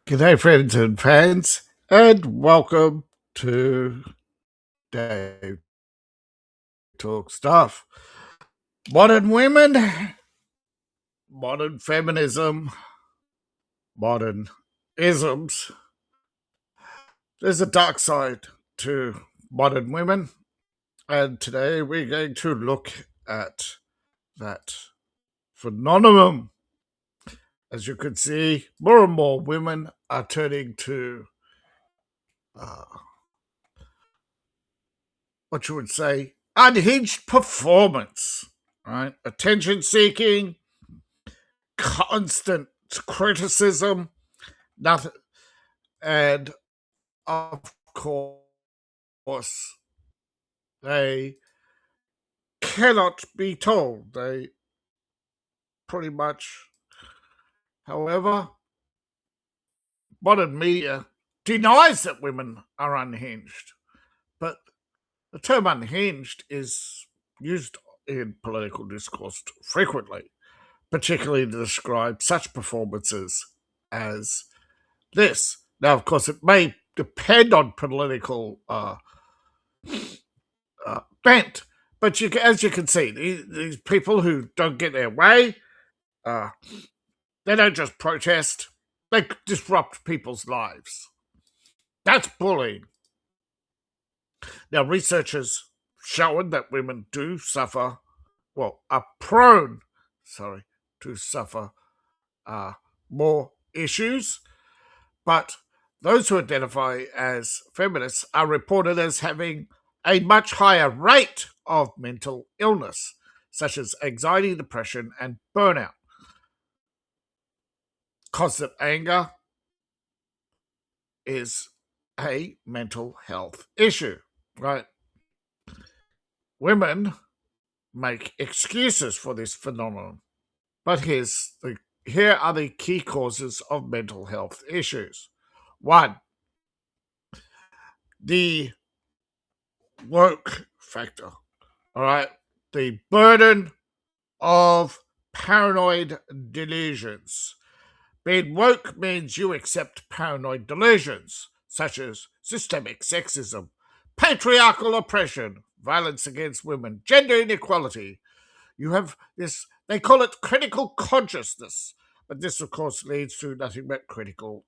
G'day, friends and fans, and welcome to Dave Talk Stuff. Modern women, modern feminism, modern isms. There's a dark side to modern women, and today we're going to look at that phenomenon. As you can see, more and more women are turning to what you would say, unhinged performance, right? Attention seeking, constant criticism, nothing, and of course, they cannot be told. They pretty much, however, modern media denies that women are unhinged, but the term unhinged is used in political discourse frequently, particularly to describe such performances as this. Now, of course, it may depend on political bent, but as you can see, these people who don't get their way, they don't just protest, they disrupt people's lives. That's bullying. Now, researchers shown that women do suffer, are prone, to suffer more issues, but those who identify as feminists are reported as having a much higher rate of mental illness, such as anxiety, depression, and burnout. Constant anger is a mental health issue, right? Women make excuses for this phenomenon, but here are the key causes of mental health issues. One, the woke factor. All right, the burden of paranoid delusions. Being woke means you accept paranoid delusions, such as systemic sexism, patriarchal oppression, violence against women, gender inequality. You have this, they call it critical consciousness, but this, of course, leads to nothing but critical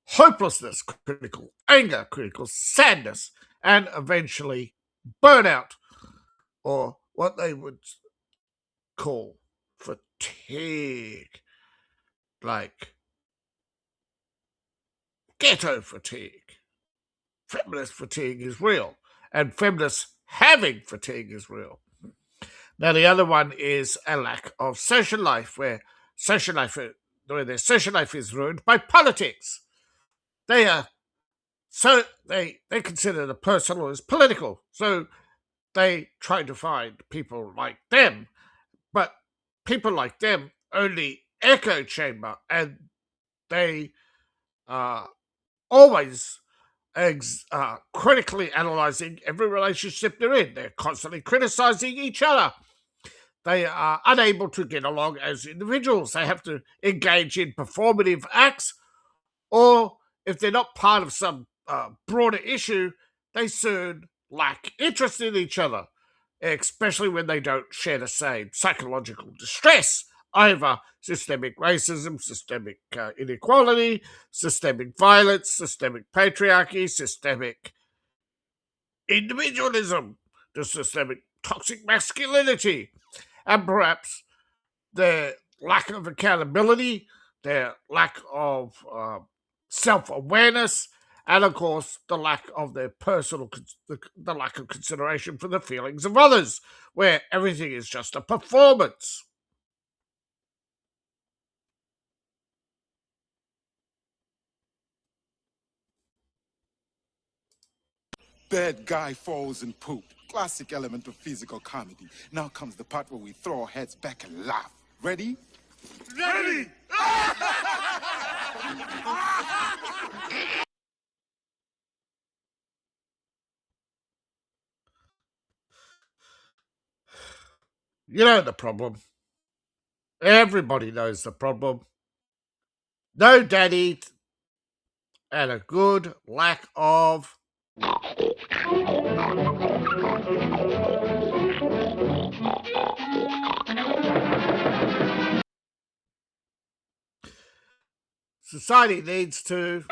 hopelessness, critical anger, critical sadness, and eventually burnout, or what they would call fatigue, like ghetto fatigue. Feminist fatigue is real, and feminists having fatigue is real. Now, the other one is a lack of social life, where their social life is ruined by politics. They are they consider the personal as political, so they try to find people like them, but people like them only echo chamber, and they are always critically analysing every relationship they're in. They're constantly criticising each other. They are unable to get along as individuals. They have to engage in performative acts, or if they're not part of some broader issue, they soon lack interest in each other, especially when they don't share the same psychological distress over systemic racism, systemic inequality, systemic violence, systemic patriarchy, systemic individualism, the systemic toxic masculinity, and perhaps their lack of accountability, their lack of self-awareness, and of course the lack of their the lack of consideration for the feelings of others, where everything is just a performance. Bad guy falls in poop. Classic element of physical comedy. Now comes the part where we throw our heads back and laugh. Ready? Ready! You know the problem. Everybody knows the problem. No daddy and a good lack of society needs to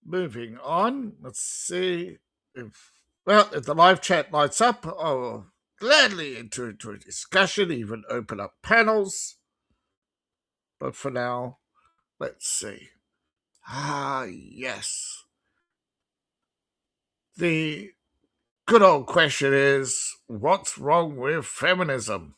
moving on. Let's see if the live chat lights up, I'll gladly enter into a discussion, even open up panels. But for now, let's see. Yes. The good old question is, what's wrong with feminism?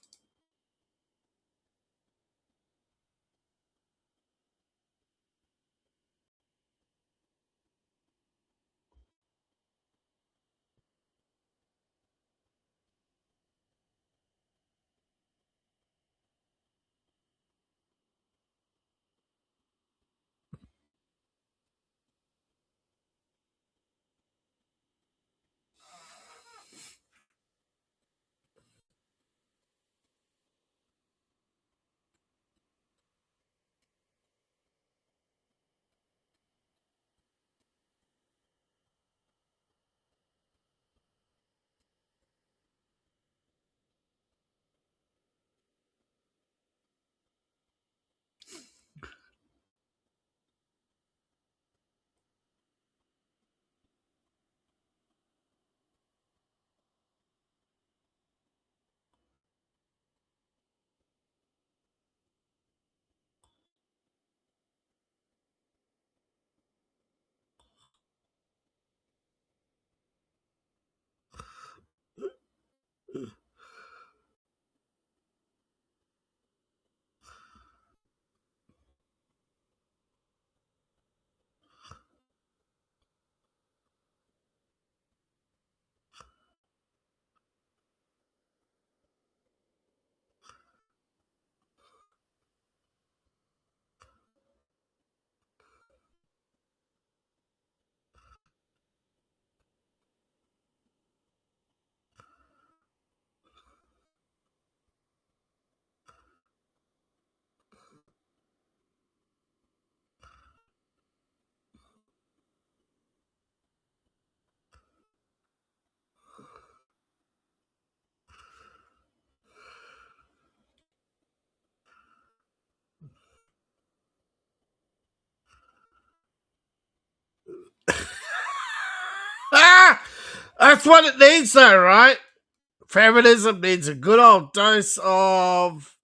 That's what it needs, though, right? Feminism needs a good old dose of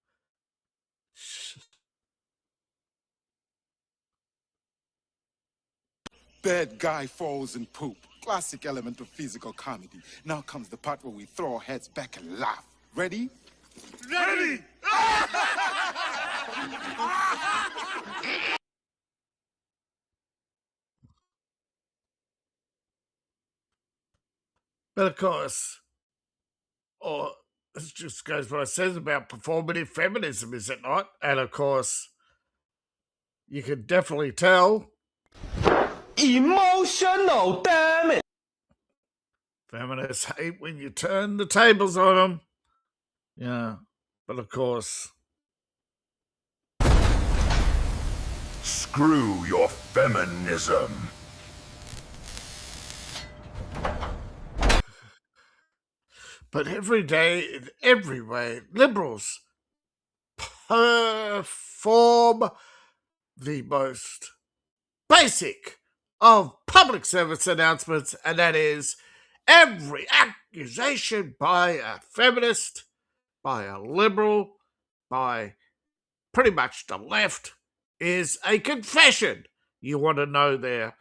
Bad guy falls in poop. Classic element of physical comedy. Now comes the part where we throw our heads back and laugh. Ready? Ready! But of course, this just goes what it says about performative feminism, is it not? And of course, you can definitely tell Emotional, damn it! feminists hate when you turn the tables on them. Yeah, but of course, Screw your feminism. but every day, in every way, liberals perform the most basic of public service announcements, and that is every accusation by a feminist, by a liberal, by pretty much the left is a confession. You want to know their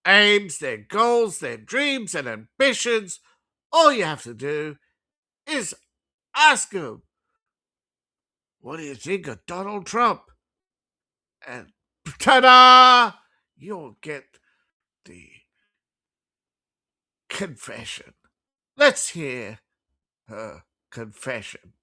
aims, their goals, their dreams and ambitions. All you have to do is ask them, what do you think of Donald Trump? And ta-da! You'll get the confession. Let's hear her confession.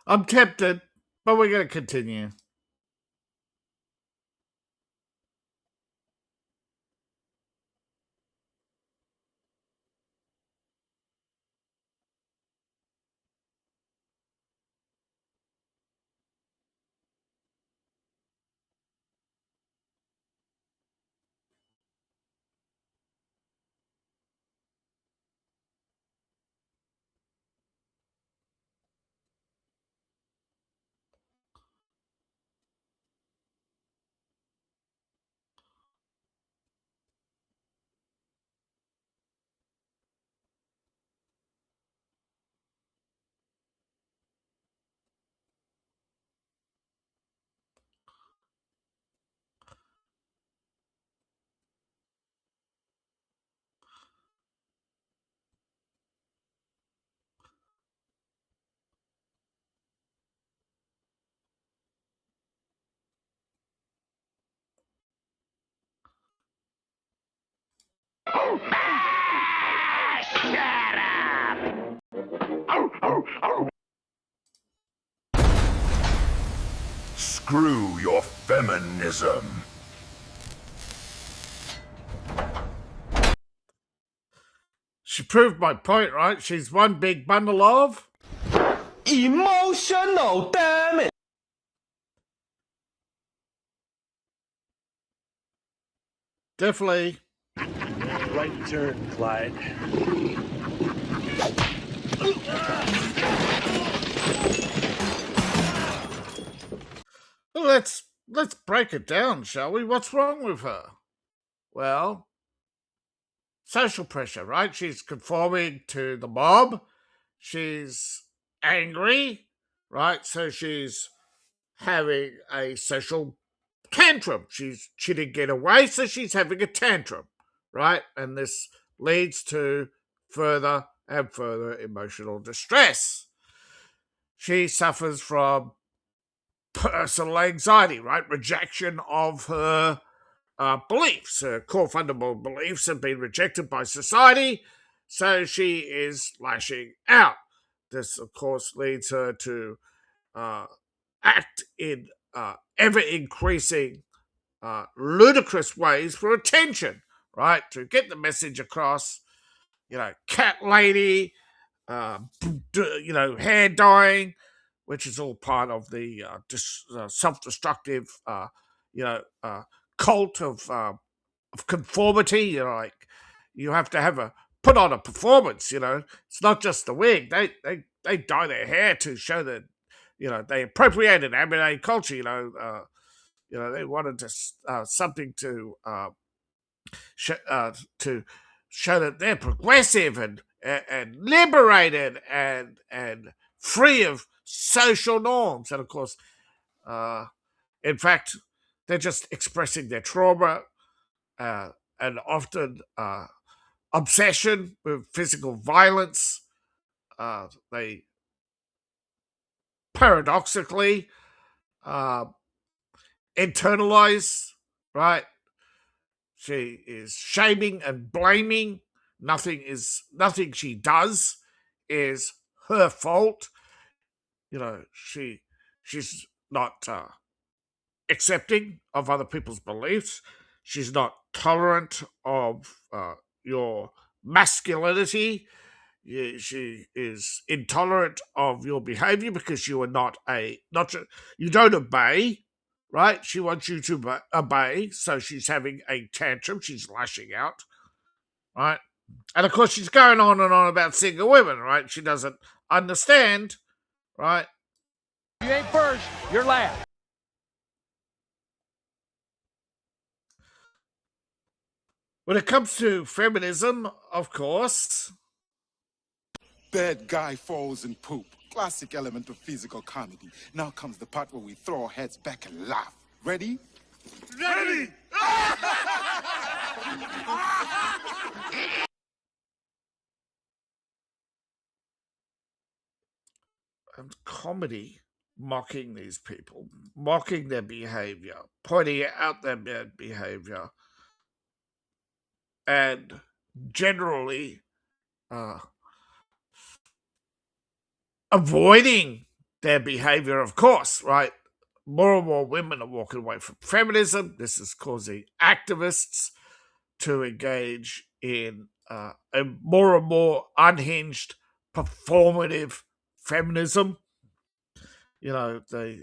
I'm tempted, but we're going to continue. Screw your feminism. She proved my point, right? She's one big bundle of Emotional, damn it! definitely. Right turn, Clyde. Well, let's break it down, shall we? What's wrong with her? Well, social pressure, right? She's conforming to the mob. She's angry, right? So she's having a social tantrum. She didn't get away, so she's having a tantrum, right? And this leads to further and further emotional distress. She suffers from personal anxiety, right? Rejection of her beliefs. Her core fundamental beliefs have been rejected by society, so she is lashing out. This, of course, leads her to act in ever increasing ludicrous ways for attention, right? To get the message across, cat lady, uh, hair dyeing, which is all part of the self-destructive, cult of conformity. Like you have to have a put on a performance. It's not just the wig. They dye their hair to show that they appropriated everyday culture. They wanted something to show that they're progressive and liberated and free of social norms. And of course, in fact, they're just expressing their trauma uh, and often obsession with physical violence. They paradoxically uh, internalize, right? She is shaming and blaming. Nothing she does is her fault. She's not accepting of other people's beliefs. She's not tolerant of your masculinity. She is intolerant of your behavior because you are you don't obey, right? She wants you to obey, so she's having a tantrum. She's lashing out, right? And of course, she's going on and on about single women, right? She doesn't understand, right? You ain't first, you're last. When it comes to feminism, of course, Bad guy falls in poop. Classic element of physical comedy. Now comes the part where we throw our heads back and laugh. Ready? Ready! and comedy mocking these people, mocking their behavior, pointing out their bad behavior, and generally uh, avoiding their behavior, of course, right? More and more women are walking away from feminism. This is causing activists to engage in a more and more unhinged, performative feminism. They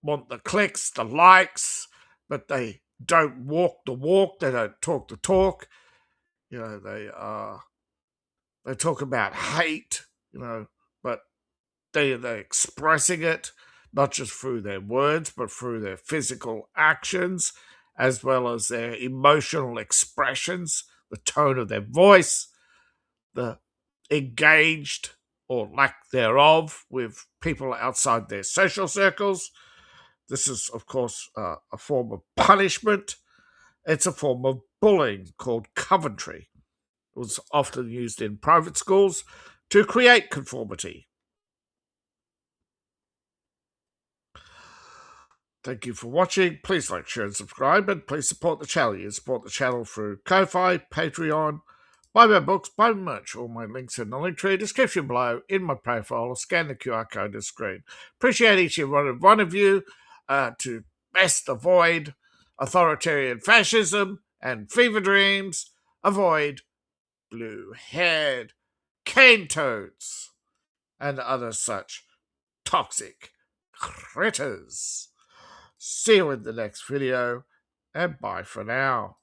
want the clicks, the likes, but they don't walk the walk. They don't talk the talk. They talk about hate. But they're expressing it not just through their words, but through their physical actions, as well as their emotional expressions, the tone of their voice, the engaged or lack thereof with people outside their social circles. This is, of course, a form of punishment. It's a form of bullying called Coventry. It was often used in private schools to create conformity. Thank you for watching. Please like, share, and subscribe, and please support the channel. You can support the channel through Ko-Fi, Patreon, buy my books, buy my merch. All my links in the link tree description below, in my profile, or scan the QR code on the screen. Appreciate each and one of you to best avoid authoritarian fascism and fever dreams. Avoid blue-haired cane toads and other such toxic critters. See you in the next video, and bye for now.